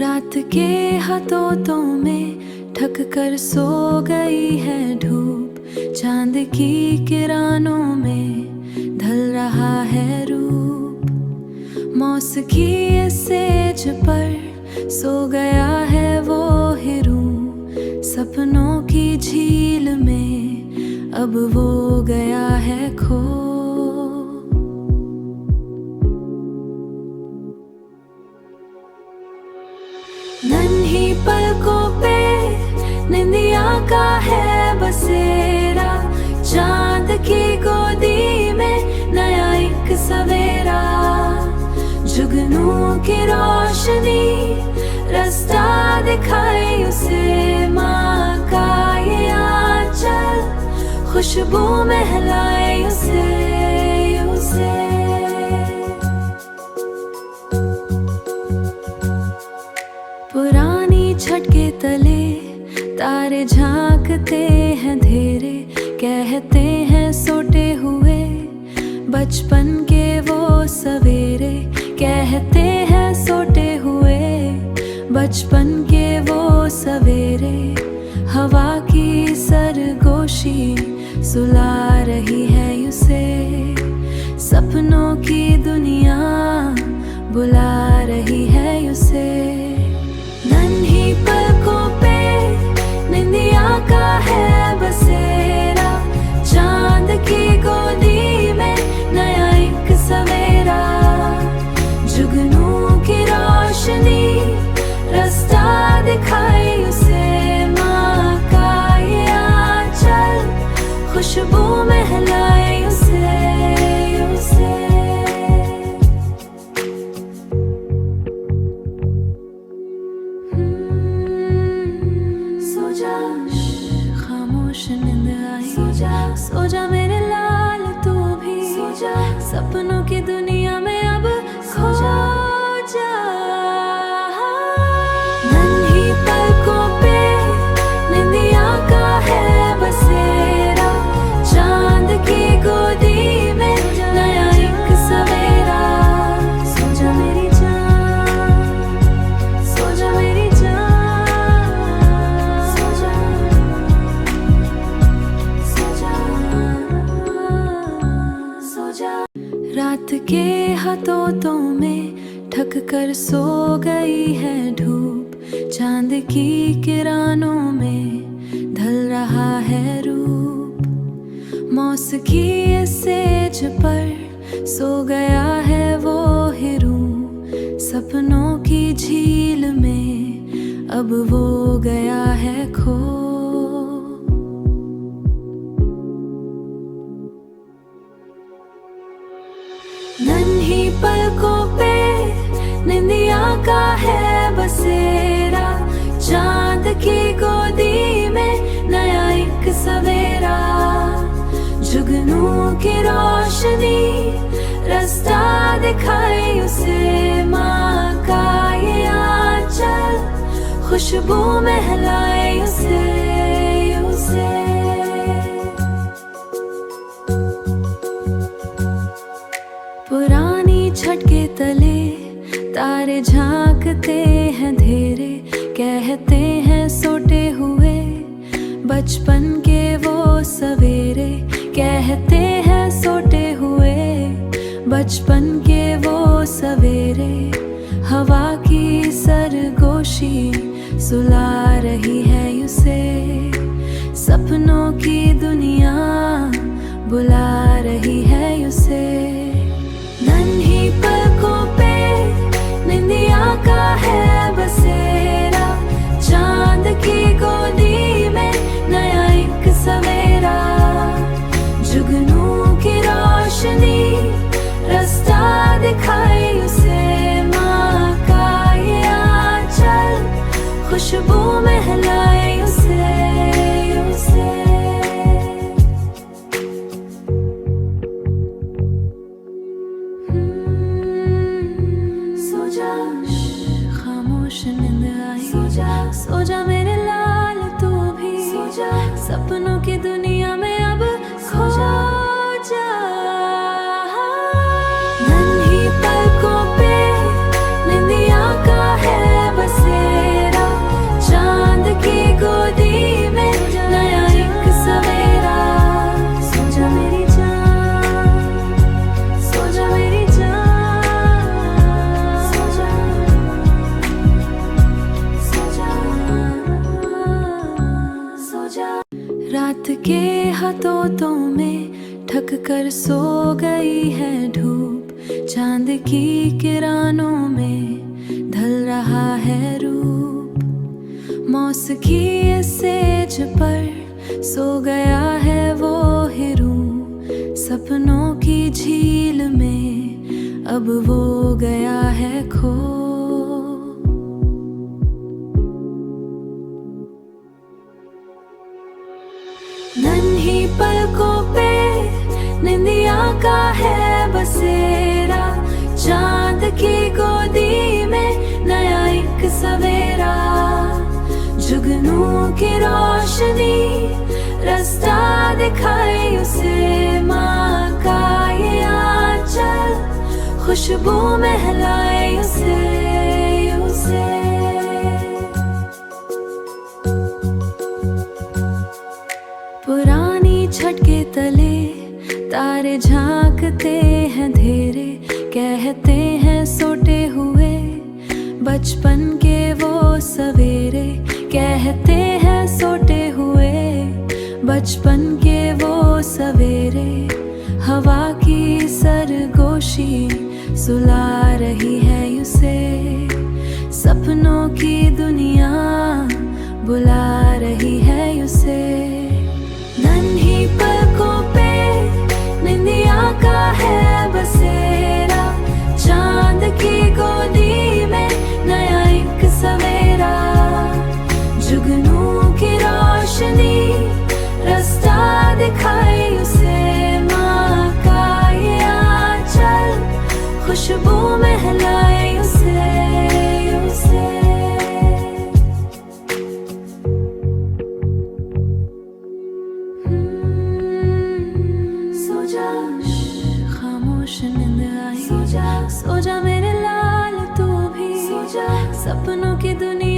रात के हाथों में ठक कर सो गई है धूप, चांद की किरणों में ढल रहा है रूप। मौसकी सेज पर सो गया है वो हिरून, सपनों की झील में अब वो गया है खो। नन्ही पलकों पे निंदिया का है बसेरा, चांद की गोदी में नया एक सवेरा। जुगनू की रोशनी रास्ता दिखाई उसे, माँ का ये आंचल खुशबू महलाए उसे। पुरानी छत के तले तारे झांकते हैं धेरे, कहते हैं सोते हुए बचपन के वो सवेरे। कहते हैं सोते हुए बचपन के वो सवेरे। हवा की सरगोशी सुला रही है उसे, सपनों की दुनिया बुला रही है उसे। नन्ही पलकों पे निंदिया का है बसेरा, चांद की गोदी में नया एक सवेरा। जुगनू की रोशनी रास्ता दिखाई उसे, माँ का ये आंचल खुशबू महलाए उसे। खामोश नींद आई, सो जा मेरे लाल तू भी, सपनों की दुनिया में अब खो जा। नन्ही पलकों पे निंदिया का है बसेरा, चांद की गोदी में नया एक सवेरा। सो जा मेरी जान, सो जा मेरी रात के हाथों में ठक कर सो गई है धूप, चांद की किरणों में ढल रहा है रूप। मौसकी सेज पर सो गया है वो हिरून, सपनों की झील में अब वो गया है खो। नन्ही पलकों पे निंदिया का है बसेरा, चांद की गोदी में नया एक सवेरा। जुगनू की रोशनी रास्ता दिखाई उसे, माँ का ये आंचल खुशबू महलाए उसे। पुरानी छत के तले तारे झांकते हैं धेरे, कहते हैं सोते हुए बचपन के वो सवेरे। कहते हैं सोते हुए बचपन के वो सवेरे। हवा की सरगोशी सुला रही है उसे, सपनों की दुनिया बुला रही है उसे। नन्ही पलकों पे निंदिया का है बसेरा, चांद की गोदी में नया एक सवेरा। जुगनू की रोशनी रास्ता दिखाई उसे, माँ का ये आंचल खुशबू महलाए उसे। खामोश नींद आई, सो जा मेरे लाल तू भी, सपनों की दुनिया में अब खो जा। नन्ही पलकों पे निंदिया का है बसेरा, के हाथों में ठक कर सो गई है धूप, चांद की किरणों में ढल रहा है रूप। मौसकी सेज पर सो गया है वो हिरू, सपनों की झील में अब वो गया है खो। नन्ही पलकों पे निंदिया का है बसेरा, चांद की गोदी में नया एक सवेरा। जुगनू की रोशनी रास्ता दिखाए उसे, माँ का ये आंचल खुशबू महलाए उसे। पुरानी छत के तले तारे झांकते हैं धेरे, कहते हैं सोते हुए बचपन के वो सवेरे। कहते हैं सोते हुए बचपन के वो सवेरे। हवा की सरगोशी सुला रही है उसे, सपनों की दुनिया बुला रही है उसे। नन्ही पलकों पे निंदिया का है बसेरा, चांद की गोदी में नया एक सवेरा। जुगनू की रोशनी रास्ता दिखाए उसे, माँ का ये आंचल खुशबू महलाए उसे। खामोश नींद आई, सो जा मेरे लाल तू भी, सो जा। सपनों की दुनिया